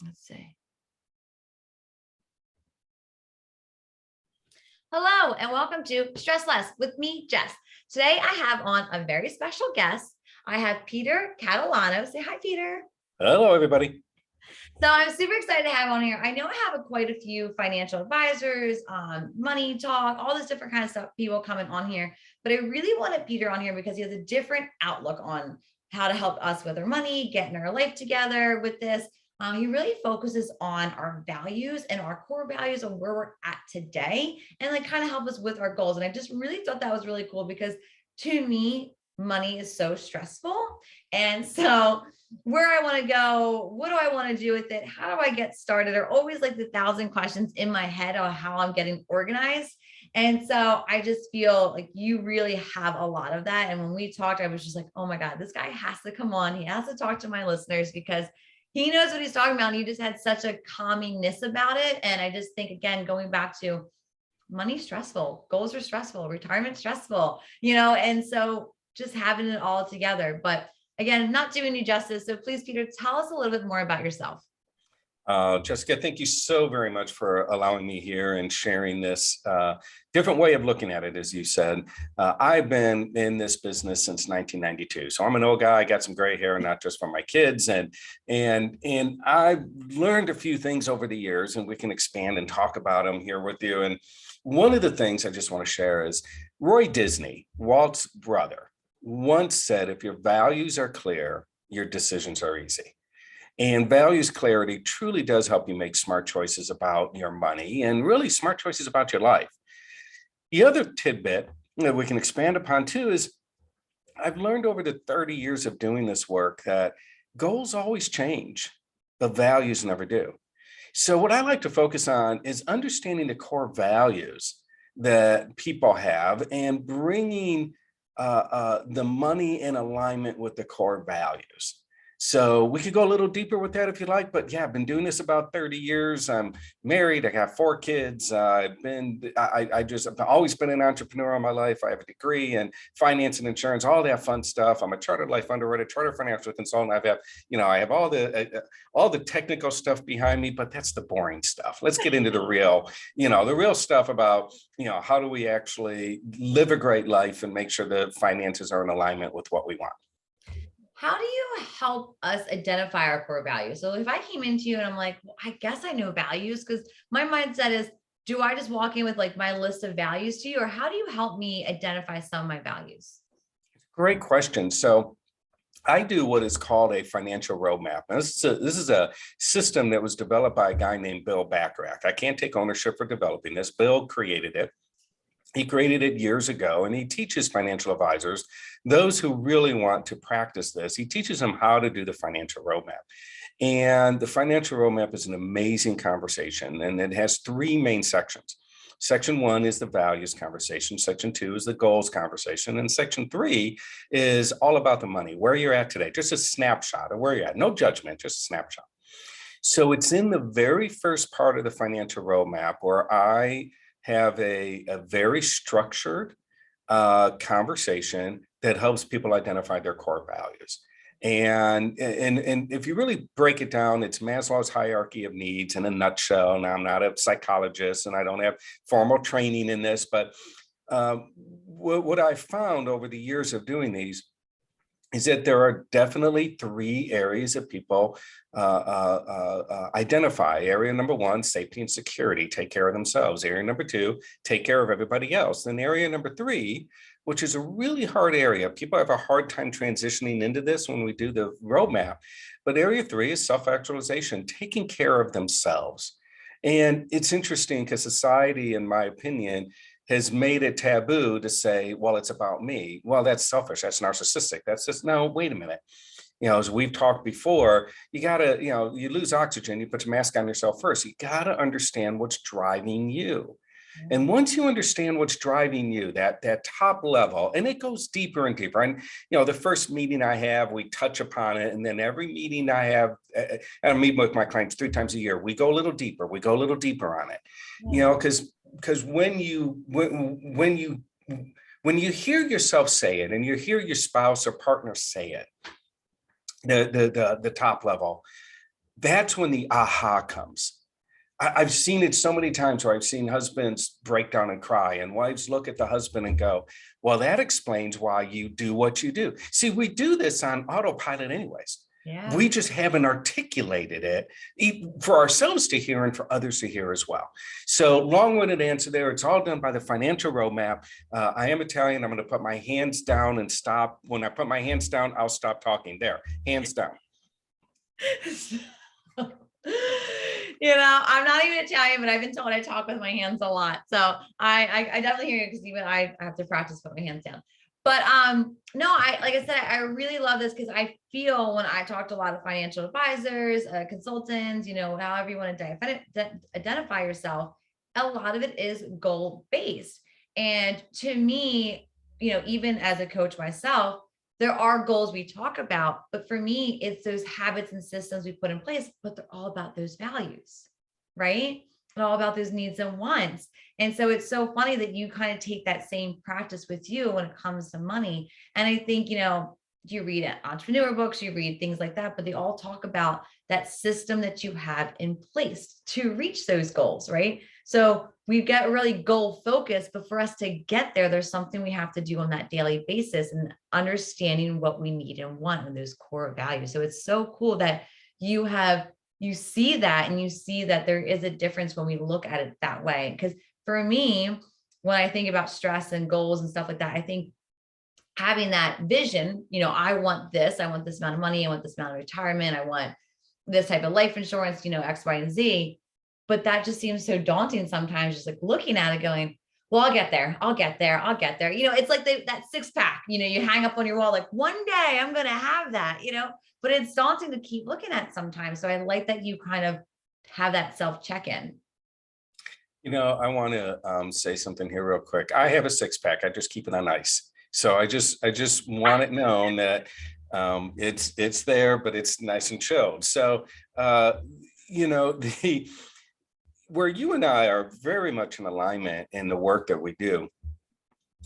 Let's see. Hello, and welcome to Stress Less with me, Jess. Today, I have on a very special guest. I have Peter Catalano. Say hi, Peter. Hello, everybody. So I'm super excited to have on here. I know I have quite a few financial advisors, money talk, all this different kind of stuff, people coming on here. But I really wanted Peter on here because he has a different outlook on how to help us with our money, getting our life together with this. He really focuses on our values and our core values and where we're at today and like kind of help us with our goals. And I just really thought that was really cool because to me, money is so stressful. And so where I want to go, what do I want to do with it? How do I get started? Are always like the 1,000 questions in my head on how I'm getting organized. And so I just feel like you really have a lot of that. And when we talked, I was just like, oh my God, this guy has to come on. He has to talk to my listeners because he knows what he's talking about. And he just had such a calmingness about it. And I just think, again, going back to money stressful, goals are stressful, retirement stressful, and so just having it all together. But again, not doing you justice. So please, Peter, tell us a little bit more about yourself. Jessica, thank you so very much for allowing me here and sharing this different way of looking at it. As you said, I've been in this business since 1992. So I'm an old guy. I got some gray hair, not just from my kids. And I've learned a few things over the years, and we can expand and talk about them here with you. And one of the things I just want to share is Roy Disney, Walt's brother, once said, if your values are clear, your decisions are easy. And values clarity truly does help you make smart choices about your money and really smart choices about your life. The other tidbit that we can expand upon too is I've learned over the 30 years of doing this work that goals always change, but values never do. So what I like to focus on is understanding the core values that people have and bringing the money in alignment with the core values. So we could go a little deeper with that if you like, but yeah, I've been doing this about 30 years. I'm married. I got 4 kids. I've always been an entrepreneur all my life. I have a degree in finance and insurance, all that fun stuff. I'm a chartered life underwriter, chartered financial consultant. I have all the technical stuff behind me, but that's the boring stuff. Let's get into the real stuff about, how do we actually live a great life and make sure the finances are in alignment with what we want. How do you help us identify our core values? So if I came into you and I'm like, well, I guess I know values, because my mindset is, do I just walk in with like my list of values to you, or how do you help me identify some of my values? Great question. So I do what is called a financial roadmap. Now, this is a system that was developed by a guy named Bill Bacharach. I can't take ownership for developing this. Bill created it. He created it years ago, and he teaches financial advisors, those who really want to practice this, he teaches them how to do the financial roadmap. And the financial roadmap is an amazing conversation, and it has 3 main sections. Section 1 is the values conversation. Section 2 is the goals conversation. And section 3 is all about the money, where you're at today, just a snapshot of where you're at, no judgment, just a snapshot. So it's in the very first part of the financial roadmap where I have a very structured conversation that helps people identify their core values. And if you really break it down, it's Maslow's hierarchy of needs in a nutshell. Now, I'm not a psychologist and I don't have formal training in this, but what I've found over the years of doing these is that there are definitely 3 areas that people identify. Area number 1, safety and security, take care of themselves. Area number 2, take care of everybody else. Then area number 3, which is a really hard area. People have a hard time transitioning into this when we do the roadmap. But area 3 is self-actualization, taking care of themselves. And it's interesting because society, in my opinion, has made it taboo to say, well, it's about me. Well, that's selfish. That's narcissistic. That's just, no, wait a minute. As we've talked before, you gotta, you lose oxygen, you put your mask on yourself first. You gotta understand what's driving you. And once you understand what's driving you, that top level, and it goes deeper and deeper. And, the first meeting I have, we touch upon it. And then every meeting I have, I meet with my clients 3 times a year. We go a little deeper. We go a little deeper on it, because when you hear yourself say it and you hear your spouse or partner say it, the top level, that's when the aha comes. I've seen it so many times where I've seen husbands break down and cry, and wives look at the husband and go, well, that explains why you do what you do. See, we do this on autopilot anyways. Yeah. We just haven't articulated it for ourselves to hear and for others to hear as well. So long-winded answer there. It's all done by the financial roadmap. I am Italian. I'm going to put my hands down and stop. When I put my hands down, I'll stop talking. There, hands down. I'm not even Italian, but I've been told I talk with my hands a lot. So I definitely hear you, because even I have to practice putting my hands down. But no, like I said, I really love this, because I feel when I talk to a lot of financial advisors, consultants, however you want to identify yourself, a lot of it is goal based. And to me, even as a coach myself, there are goals we talk about, but for me, it's those habits and systems we put in place, but they're all about those values, right? And all about those needs and wants. And so it's so funny that you kind of take that same practice with you when it comes to money. And I think, you read entrepreneur books, you read things like that, but they all talk about that system that you have in place to reach those goals, right? So we get really goal focused, but for us to get there, there's something we have to do on that daily basis, and understanding what we need and want and those core values. So it's so cool that you see that, and you see that there is a difference when we look at it that way. Because for me, when I think about stress and goals and stuff like that, I think having that vision, I want this amount of money, I want this amount of retirement, I want this type of life insurance, X, Y, and Z. But that just seems so daunting sometimes, just like looking at it going, well, I'll get there. It's like that six pack, you hang up on your wall, like one day I'm going to have that, but it's daunting to keep looking at sometimes. So I like that you kind of have that self check-in. I want to say something here real quick. I have a six pack. I just keep it on ice. So I just want it known that it's there, but it's nice and chilled. So the where you and I are very much in alignment in the work that we do.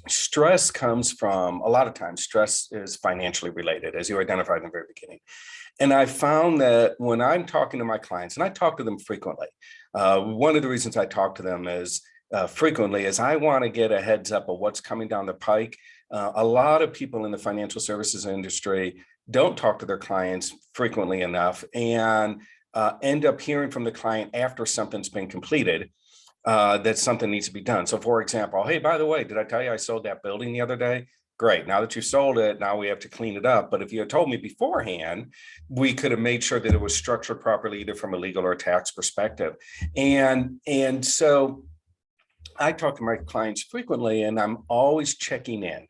Stress comes from, a lot of times, stress is financially related, as you identified in the very beginning. And I found that when I'm talking to my clients, and I talk to them frequently, one of the reasons I talk to them is frequently is I want to get a heads up of what's coming down the pike. A lot of people in the financial services industry don't talk to their clients frequently enough, and end up hearing from the client after something's been completed that something needs to be done. So for example, hey, by the way, did I tell you I sold that building the other day? Great. Now that you sold it, now we have to clean it up. But if you had told me beforehand, we could have made sure that it was structured properly, either from a legal or tax perspective. And so I talk to my clients frequently, and I'm always checking in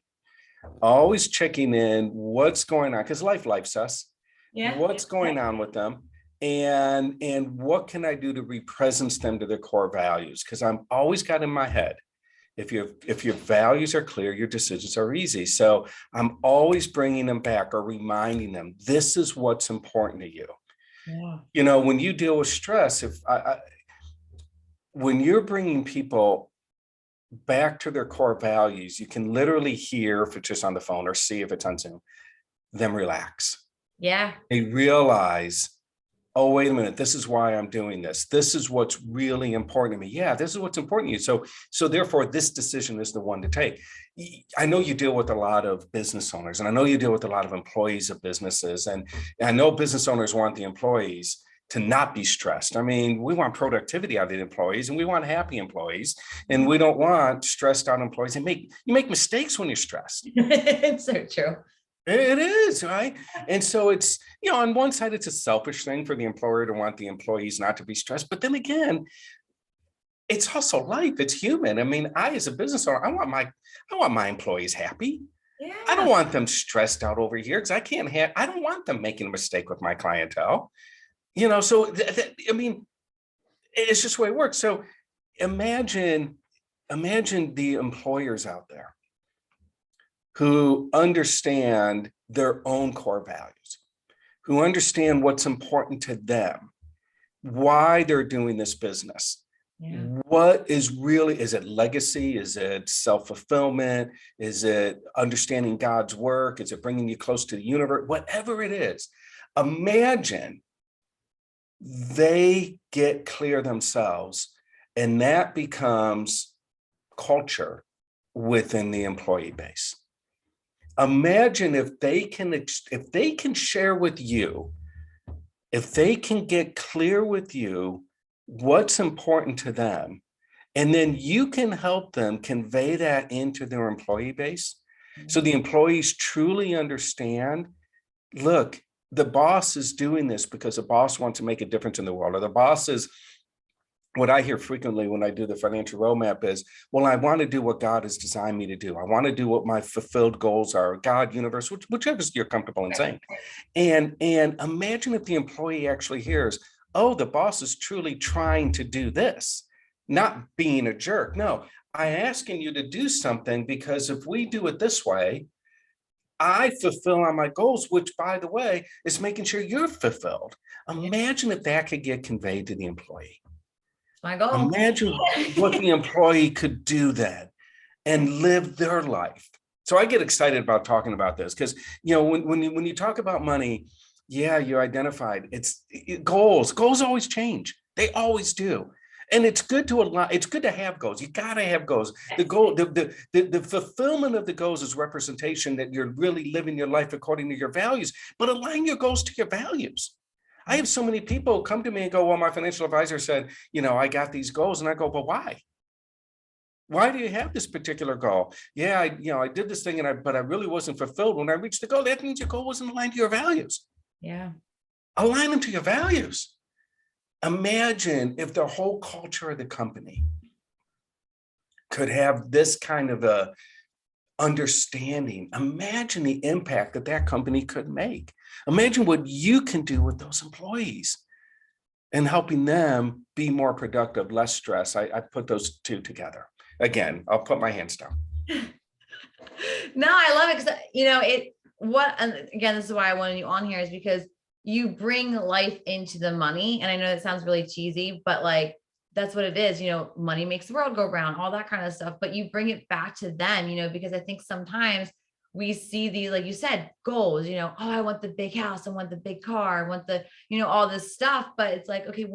what's going on, because life's us. Yeah. What's going on with them, and what can I do to represent them to their core values? Because I'm always got in my head, if your values are clear, your decisions are easy. So I'm always bringing them back or reminding them, this is what's important to you. Yeah. When you deal with stress, when you're bringing people back to their core values, you can literally hear, if it's just on the phone, or see if it's on Zoom, them relax. Yeah. They realize, oh, wait a minute, this is why I'm doing this. This is what's really important to me. Yeah, this is what's important to you. So therefore, this decision is the one to take. I know you deal with a lot of business owners, and I know you deal with a lot of employees of businesses. And I know business owners want the employees to not be stressed. I mean, we want productivity out of the employees, and we want happy employees, and we don't want stressed out employees. You make mistakes when you're stressed. It's so true. It is, right? And so it's, on one side, it's a selfish thing for the employer to want the employees not to be stressed. But then again, it's also life. It's human. I mean, as a business owner, I want my employees happy. Yeah. I don't want them stressed out over here, because I don't want them making a mistake with my clientele. So I mean, it's just the way it works. So imagine the employers out there who understand their own core values, who understand what's important to them, why they're doing this business. Yeah. What is it legacy? Is it self-fulfillment? Is it understanding God's work? Is it bringing you close to the universe? Whatever it is, imagine they get clear themselves, and that becomes culture within the employee base. Imagine if they can share with you, if they can get clear with you what's important to them, and then you can help them convey that into their employee base. So the employees truly understand, look, the boss is doing this because the boss wants to make a difference in the world, or the boss is, what I hear frequently when I do the financial roadmap is, well, I want to do what God has designed me to do. I want to do what my fulfilled goals are, God, universe, whichever you're comfortable in saying. And imagine if the employee actually hears, oh, the boss is truly trying to do this, not being a jerk. No, I'm asking you to do something because if we do it this way, I fulfill on my goals, which, by the way, is making sure you're fulfilled. Imagine if that could get conveyed to the employee. My goal. Imagine what the employee could do then and live their life. So I get excited about talking about this because, when you talk about money, yeah, you identified goals. Goals always change. They always do. And it's good to have goals. You got to have goals. The goal, the fulfillment of the goals is representation that you're really living your life according to your values, but align your goals to your values. I have so many people come to me and go, well, my financial advisor said, I got these goals. And I go, but why? Why do you have this particular goal? Yeah, I did this thing but I really wasn't fulfilled when I reached the goal. That means your goal wasn't aligned to your values. Yeah. Align them to your values. Imagine if the whole culture of the company could have this kind of a understanding. Imagine the impact that company could make. Imagine what you can do with those employees and helping them be more productive, less stress. I put those two together. Again, I'll put my hands down. No, I love it because, and again, this is why I wanted you on here, is because you bring life into the money. And I know that sounds really cheesy, but like, that's what it is. Money makes the world go round, all that kind of stuff, but you bring it back to them, because I think sometimes we see these, like you said, goals, oh, I want the big house. I want the big car. I want the, all this stuff, but it's like, okay,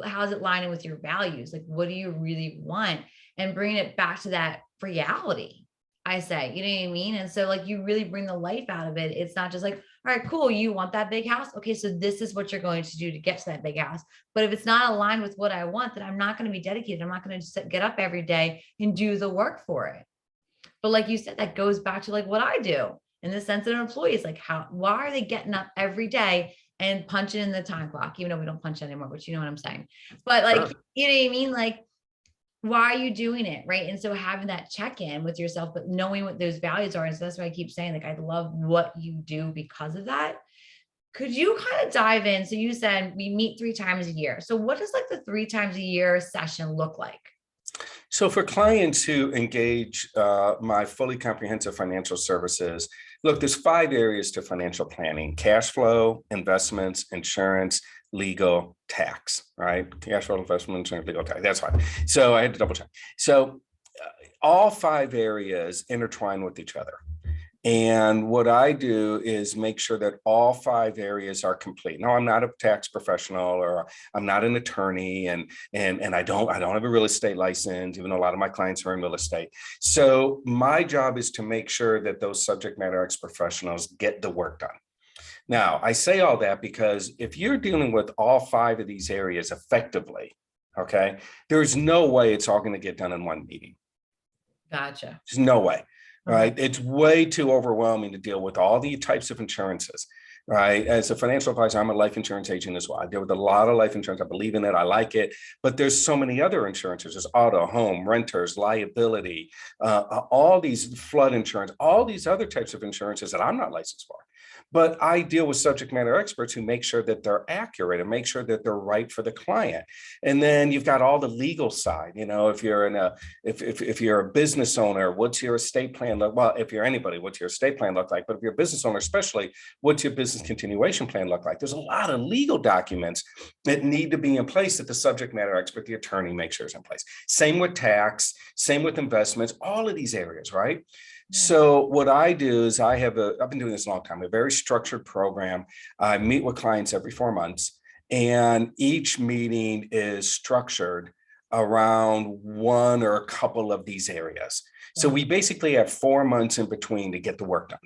how's it lining with your values? Like, what do you really want? And bringing it back to that reality, I say, you know what I mean? And so like, you really bring the life out of it. It's not just like, all right, cool. You want that big house? Okay. So this is what you're going to do to get to that big house. But if it's not aligned with what I want, then I'm not going to be dedicated. I'm not going to just get up every day and do the work for it. But like you said, that goes back to like what I do in the sense that employees, like why are they getting up every day and punching in the time clock, even though we don't punch anymore, but you know what I'm saying? But like, Sure. you know what I mean? Like, why are you doing it? Right. And so having that check-in with yourself, but knowing what those values are. And so that's why I keep saying, like, I love what you do because of that. Could you kind of dive in? So you said we meet 3 times a year. So what does like the 3 times a year session look like? So for clients who engage my fully comprehensive financial services, look, there's 5 areas to financial planning: cash flow, investments, insurance, legal, tax, right? Cash flow, investment, insurance, legal, tax. That's fine. So I had to double check. So all 5 areas intertwine with each other. And what I do is make sure that all 5 areas are complete. Now, I'm not a tax professional, or I'm not an attorney, and I don't have a real estate license, even though a lot of my clients are in real estate. So my job is to make sure that those subject matter expert professionals get the work done. Now, I say all that because if you're dealing with all 5 of these areas effectively, okay, there's no way it's all going to get done in one meeting. Gotcha. There's no way. Right. It's way too overwhelming to deal with all the types of insurances. Right. As a financial advisor, I'm a life insurance agent as well. I deal with a lot of life insurance. I believe in it. I like it. But there's so many other insurances. There's auto, home, renters, liability, all these flood insurance, all these other types of insurances that I'm not licensed for. But I deal with subject matter experts who make sure that they're accurate and make sure that they're right for the client. And then you've got all the legal side. If you're if you're a business owner, what's your estate plan look? Well, if you're anybody, what's your estate plan look like? But if you're a business owner, especially, what's your business continuation plan look like? There's a lot of legal documents that need to be in place that the subject matter expert, the attorney, makes sure is in place. Same with tax, same with investments, all of these areas, right? So what I do is I've been doing this a long time, a very structured program. I meet with clients every 4 months, And each meeting is structured around one or a couple of these areas. So Yeah. we basically have 4 months in between to get the work done,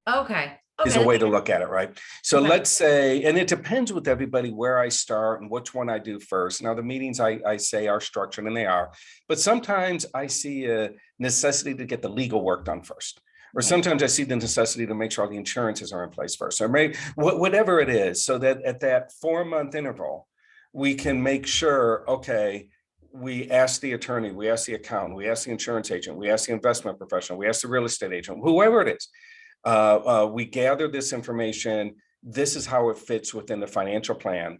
Okay. is a Okay. way to look at it, right? So Okay. let's say, and it depends with everybody where I start and which one I do first. Now, the meetings I say are structured, and they are, but sometimes I see a necessity to get the legal work done first. Or Right. sometimes I see the necessity to make sure all the insurances are in place first, or maybe whatever it is, so that at that 4 month interval, we can make sure, okay, we ask the attorney, we ask the accountant, we ask the insurance agent, we ask the investment professional, we ask the real estate agent, whoever it is. We gather this information. This is how it fits within the financial plan.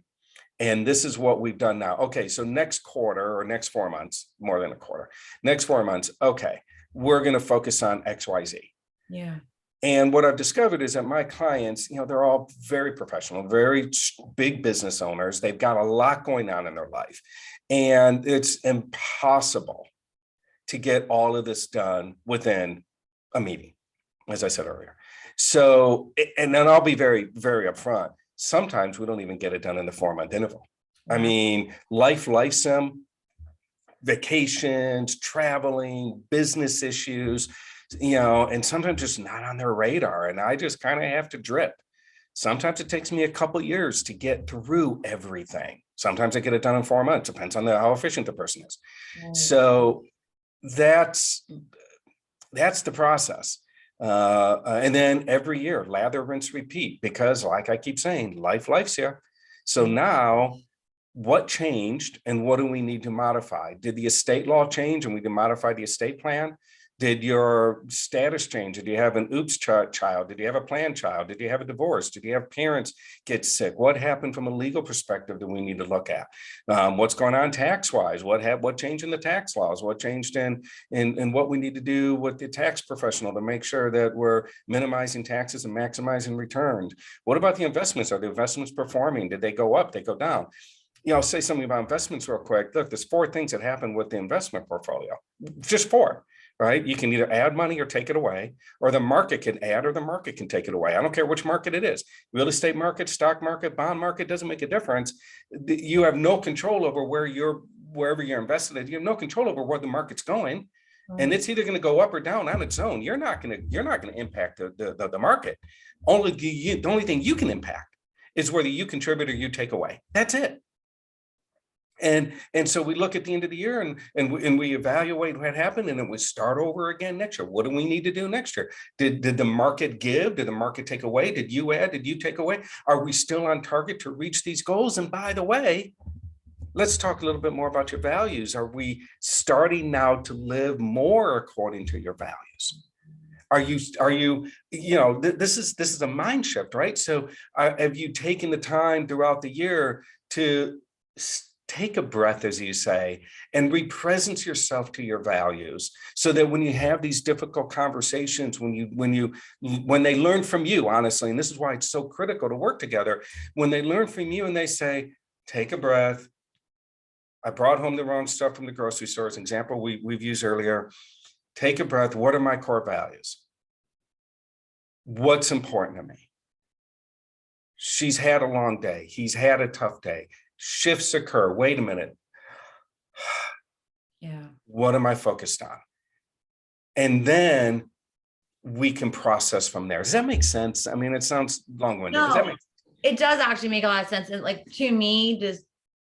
And this is what we've done now. Okay, so next quarter or next 4 months, more than a quarter, next 4 months, okay, we're going to focus on XYZ. Yeah. And what I've discovered is that my clients, they're all very professional, very big business owners. They've got a lot going on in their life. And it's impossible to get all of this done within a meeting, as I said earlier. So, and then I'll be very, very upfront. Sometimes we don't even get it done in the 4 month interval. I Wow. mean, life sim, vacations, traveling, business issues, and sometimes just not on their radar. And I just kind of have to drip. Sometimes it takes me a couple years to get through everything. Sometimes I get it done in 4 months. Depends on how efficient the person is. Right. So that's the process. And then every year, lather, rinse, repeat, because like I keep saying, life's here. So now what changed and what do we need to modify? Did the estate law change and we can modify the estate plan? Did your status change? Did you have an oops child? Did you have a planned child? Did you have a divorce? Did you have parents get sick? What happened from a legal perspective that we need to look at? What's going on tax wise? What changed in the tax laws? What changed in what we need to do with the tax professional to make sure that we're minimizing taxes and maximizing returns? What about the investments? Are the investments performing? Did they go up? They go down? I'll say something about investments real quick. Look, there's 4 things that happen with the investment portfolio, just 4. Right? You can either add money or take it away, or the market can add or the market can take it away. I don't care which market it is. Real estate market, stock market, bond market, doesn't make a difference. You have no control over wherever you're invested. You have no control over where the market's going. And it's either going to go up or down on its own. You're not going to impact the market. The only thing you can impact is whether you contribute or you take away. That's it. And so we look at the end of the year and we evaluate what happened, and then we start over again next year. What do we need to do next year? Did the market give? Did the market take away? Did you add? Did you take away? Are we still on target to reach these goals? And by the way, let's talk a little bit more about your values. Are we starting now to live more according to your values? This is a mind shift, right? So have you taken the time throughout the year to take a breath, as you say, and represent yourself to your values, so that when you have these difficult conversations, when they learn from you, honestly, and this is why it's so critical to work together, when they learn from you and they say, take a breath. I brought home the wrong stuff from the grocery store, as an example we've used earlier. Take a breath. What are my core values? What's important to me? She's had a long day. He's had a tough day. Shifts occur. Wait a minute. Yeah. What am I focused on? And then we can process from there. Does that make sense? I mean, it sounds long-winded. Does that make sense? It does actually make a lot of sense. And like, to me,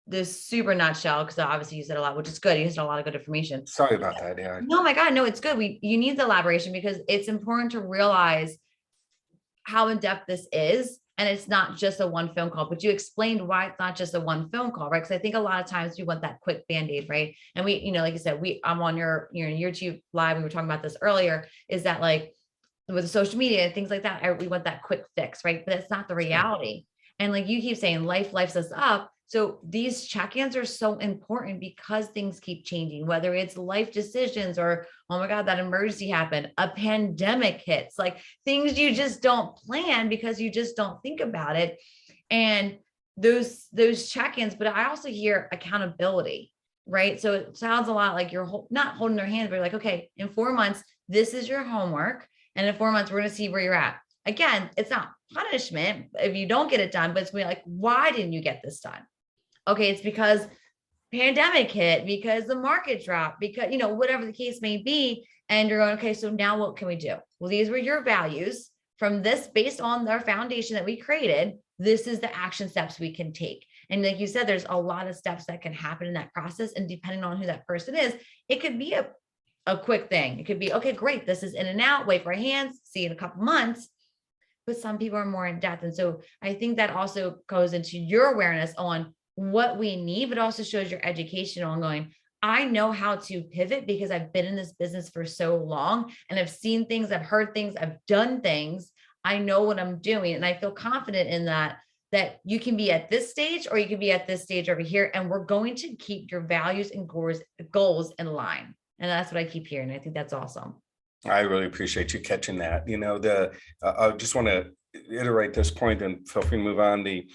this super nutshell, because obviously you said a lot, which is good. You said a lot of good information. Sorry about that. Yeah. No, my God, no, it's good. You need the elaboration, because it's important to realize how in depth this is. And it's not just a one phone call, but you explained why it's not just a one phone call, right? Because I think a lot of times we want that quick Band-Aid, right? And we, like you said, I'm on your YouTube live. We were talking about this earlier, is that like with social media and things like that, we want that quick fix, right? But that's not the reality. And like you keep saying, life lifes us up. So these check-ins are so important because things keep changing, whether it's life decisions or, oh my God, that emergency happened, a pandemic hits, like things you just don't plan because you just don't think about it. And those check-ins, but I also hear accountability, right? So it sounds a lot like you're not holding their hand, but you're like, okay, in 4 months, this is your homework. And in 4 months, we're going to see where you're at. again, it's not punishment if you don't get it done, but it's gonna be like, why didn't you get this done? Okay, it's because pandemic hit, because the market dropped, because, whatever the case may be. And you're going, okay, so now what can we do? Well, these were your values from this, based on our foundation that we created. This is the action steps we can take. And like you said, there's a lot of steps that can happen in that process. And depending on who that person is, it could be a quick thing. It could be, okay, great. This is in and out, wait for our hands, see you in a couple months. But some people are more in depth. And so I think that also goes into your awareness on what we need, but also shows your education on going, I know how to pivot because I've been in this business for so long and I've seen things, I've heard things, I've done things. I know what I'm doing. And I feel confident in that you can be at this stage or you can be at this stage over here. And we're going to keep your values and goals in line. And that's what I keep hearing. I think that's awesome. I really appreciate you catching that. I just want to iterate this point and feel free to move on. The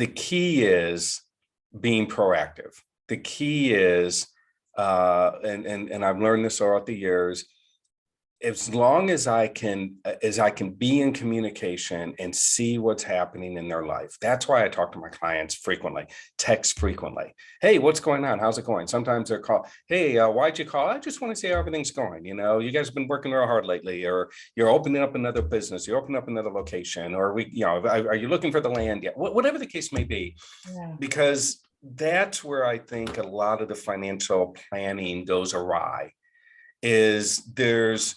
key is being proactive. The key is, and I've learned this throughout the years, as long as I can be in communication and see what's happening in their life. That's why I talk to my clients frequently, text frequently. Hey, what's going on? How's it going? Sometimes they're call, hey, why'd you call? I just want to see how everything's going. You guys have been working real hard lately, or you're opening up another business, you're opening up another location, or are you looking for the land yet? Whatever the case may be, yeah. Because that's where I think a lot of the financial planning goes awry, is there's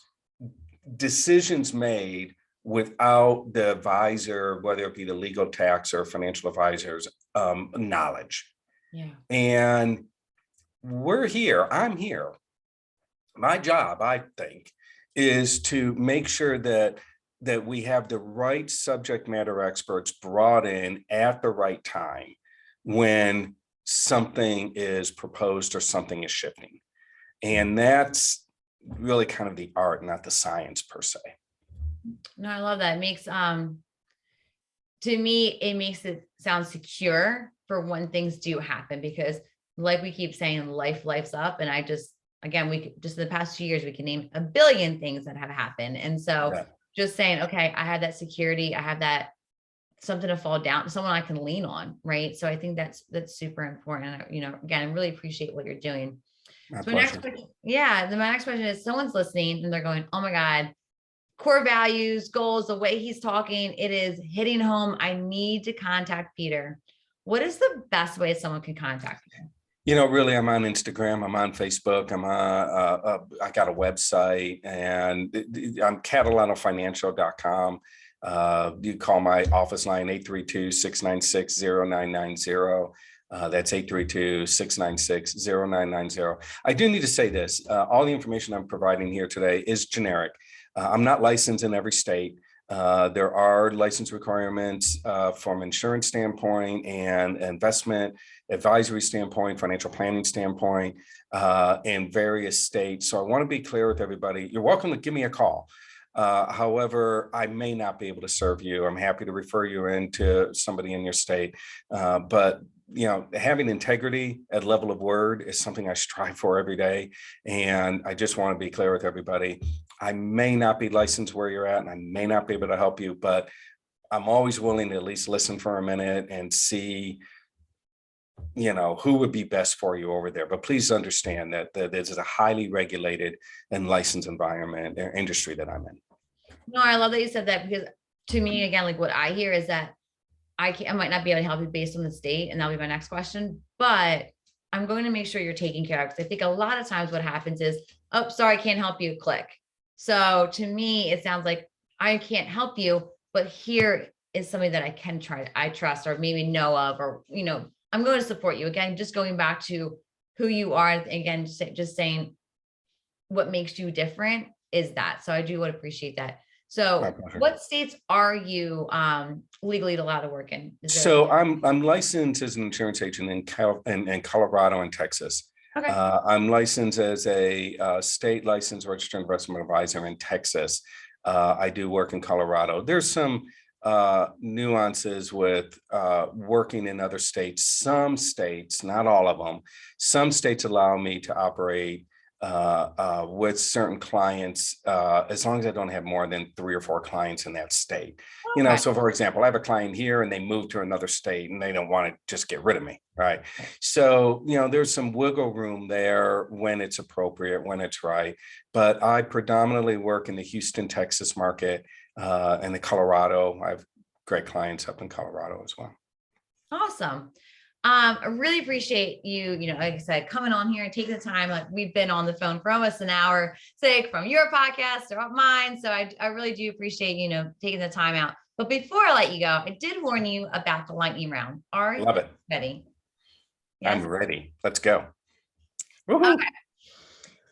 decisions made without the advisor, whether it be the legal, tax, or financial advisor's knowledge. Yeah. And I'm here. My job, I think, is to make sure that we have the right subject matter experts brought in at the right time when something is proposed or something is shifting. And that's really kind of the art, not the science per se. No, I love that. It makes, to me, it makes it sound secure for when things do happen, because like we keep saying, life's up. And again, in the past 2 years, we can name a billion things that have happened. And so just saying, okay, I have that security, I have that something to fall down, someone I can lean on. Right. So I think that's super important. Again, I really appreciate what you're doing. So my next question is, someone's listening and they're going, oh my God, core values, goals, the way he's talking, it is hitting home. I need to contact Peter. What is the best way someone can contact you? Really, I'm on Instagram, I'm on Facebook, I got a website, and I'm catalanofinancial.com. You call my office line, 832-696-0990. That's 832-696-0990. I do need to say this. All the information I'm providing here today is generic. I'm not licensed in every state. There are license requirements from insurance standpoint and investment advisory standpoint, financial planning standpoint, in various states. So I want to be clear with everybody. You're welcome to give me a call. However, I may not be able to serve you. I'm happy to refer you into somebody in your state. But having integrity at level of word is something I strive for every day. And I just want to be clear with everybody. I may not be licensed where you're at, and I may not be able to help you, but I'm always willing to at least listen for a minute and see, who would be best for you over there. But please understand that this is a highly regulated and licensed environment or industry that I'm in. No, I love that you said that, because to me, again, like what I hear is that I might not be able to help you based on the state, and that'll be my next question, but I'm going to make sure you're taken care of. Because I think a lot of times what happens is, oh, sorry, I can't help you, click. So to me, it sounds like I can't help you, but here is something that I trust, or maybe know of, or, I'm going to support you. Again, just going back to who you are, again, just saying what makes you different is that. So I do would appreciate that. So what states are you legally allowed to work in? So I'm licensed as an insurance agent in Colorado and Texas. Okay. I'm licensed as a state licensed registered investment advisor in Texas. I do work in Colorado. There's some nuances with working in other states. Some states, not all of them, some states allow me to operate with certain clients, as long as I don't have more than 3 or 4 clients in that state. Okay. So for example, I have a client here and they move to another state and they don't want to just get rid of me, right? So, there's some wiggle room there when it's appropriate, when it's right. But I predominantly work in the Houston, Texas market, and the Colorado. I have great clients up in Colorado as well. Awesome. I really appreciate you, like I said, coming on here and taking the time. Like we've been on the phone for almost an hour, say from your podcast or mine. So I really do appreciate, taking the time out. But before I let you go, I did warn you about the lightning round. Are Love you it. ready? I'm Yes. ready. Let's go. Woohoo. Okay.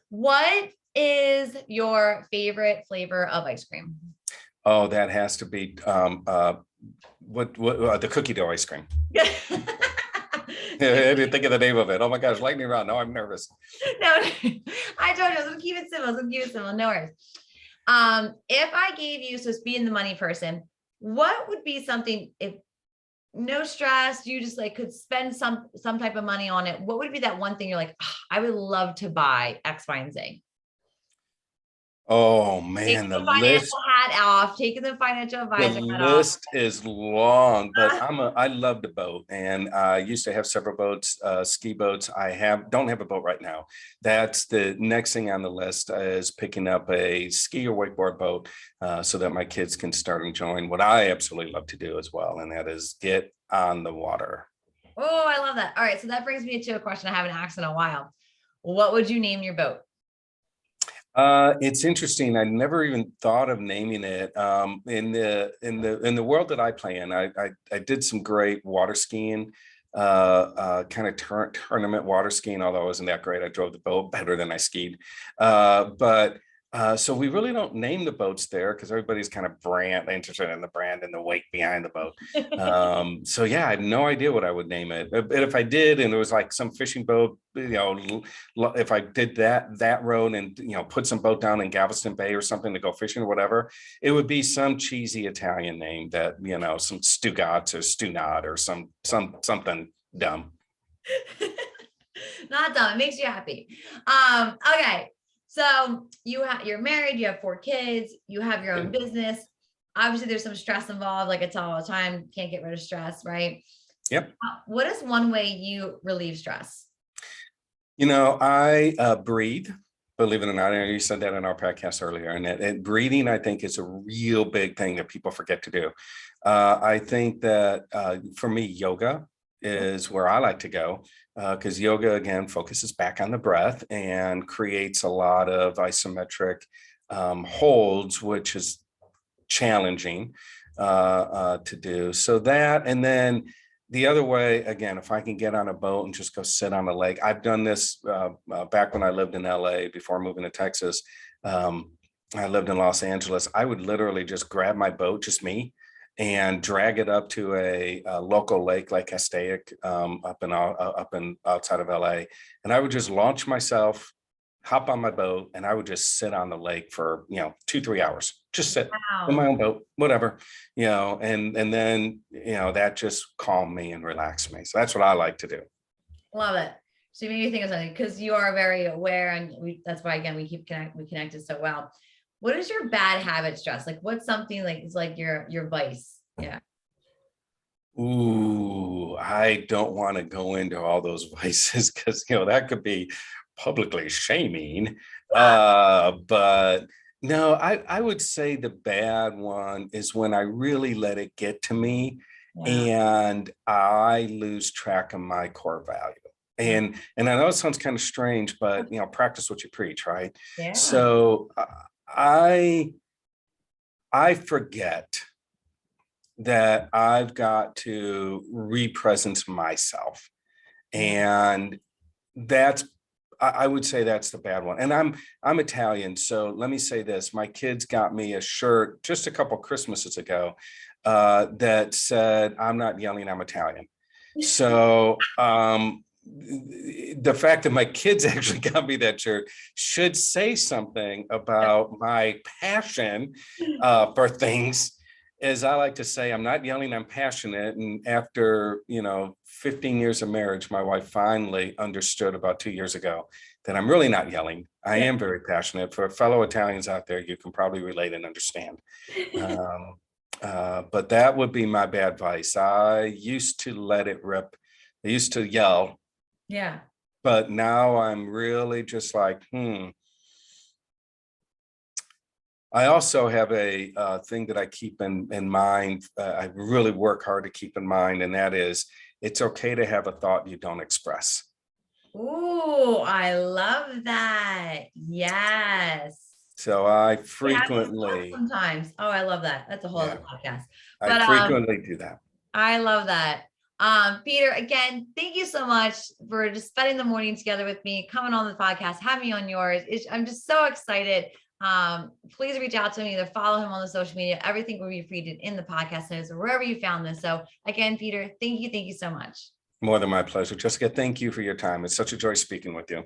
What is your favorite flavor of ice cream? Oh, that has to be the cookie dough ice cream. I didn't think of the name of it. Oh my gosh, lightning round. Now I'm nervous. No, I told you, I was gonna keep it simple. No worries. If I gave you, so being the money person, what would be something, if no stress, you just like could spend some type of money on it, what would be that one thing you're like, "Ah, I would love to buy X, Y, and Z? Oh Taking man, the financial hat off, taking the financial the advisor hat off. list is long, but I love to boat, and I used to have several boats, ski boats. Don't have a boat right now. That's the next thing on the list, is picking up a ski or wakeboard boat, so that my kids can start enjoying what I absolutely love to do as well, and that is get on the water. Oh, I love that. All right. So that brings me to a question I haven't asked in a while. What would you name your boat? It's interesting. I never even thought of naming it. In the world that I play in, I did some great water skiing, kind of tournament water skiing. Although I wasn't that great, I drove the boat better than I skied. But so we really don't name the boats there because everybody's kind of interested in the brand and the weight behind the boat. So yeah, I have no idea what I would name it. But if I did, and it was like some fishing boat, if I did that road and put some boat down in Galveston Bay or something to go fishing or whatever, it would be some cheesy Italian name that some Stugotz or Stunad or something dumb. Not dumb. It makes you happy. Okay. So you're married, you have 4 kids, you have your own business. Obviously, there's some stress involved, like I tell all the time, can't get rid of stress, right? Yep. What is one way you relieve stress? I breathe. Believe it or not, you said that in our podcast earlier, and breathing, I think, is a real big thing that people forget to do. I think that for me, yoga is where I like to go, because yoga, again, focuses back on the breath and creates a lot of isometric holds, which is challenging to do. So that, and then the other way, again, if I can get on a boat and just go sit on a lake. I've done this back when I lived in LA before moving to Texas. I lived in Los Angeles. I would literally just grab my boat, just me, and drag it up to a local lake like Castaic, up in outside of LA. And I would just launch myself, hop on my boat, and I would just sit on the lake for 2-3 hours. Just sit in my Wow. own boat, whatever, and then that just calmed me and relaxed me. So that's what I like to do. Love it. So you made me think of something because you are very aware, and that's why again we connected so well. What is your bad habit stress? Like what's something like it's like your vice? Yeah. Ooh, I don't want to go into all those vices because that could be publicly shaming. But no, I would say the bad one is when I really let it get to me Yeah. and I lose track of my core value. And I know it sounds kind of strange, but practice what you preach, right? Yeah. So I I forget that I've got to represent myself. Yeah. And that's I would say that's the bad one. And I'm Italian, so let me say this. My kids got me a shirt just a couple Christmases ago that said, "I'm not yelling, I'm Italian." So the fact that my kids actually got me that shirt should say something about my passion for things. as I like to say, I'm not yelling, I'm passionate. And after, 15 years of marriage, my wife finally understood about 2 years ago that I'm really not yelling. I Yeah. am very passionate. For fellow Italians out there, you can probably relate and understand. Um, but that would be my bad advice. I used to let it rip. I used to yell, Yeah. but now I'm really just like, I also have a thing that I keep in mind. I really work hard to keep in mind, and that is it's okay to have a thought you don't express. Ooh, I love that. Yes. So I We have these thoughts frequently, sometimes. Oh, I love that. That's a whole other yeah, podcast. I But frequently do that. I love that. Peter, again, thank you so much for just spending the morning together with me, coming on the podcast, having me on yours. I'm just so excited. Please reach out to me, either follow him on the social media. Everything will be featured in the podcast notes or wherever you found this. So again, Peter, thank you. Thank you so much. More than my pleasure. Jessica, thank you for your time. It's such a joy speaking with you.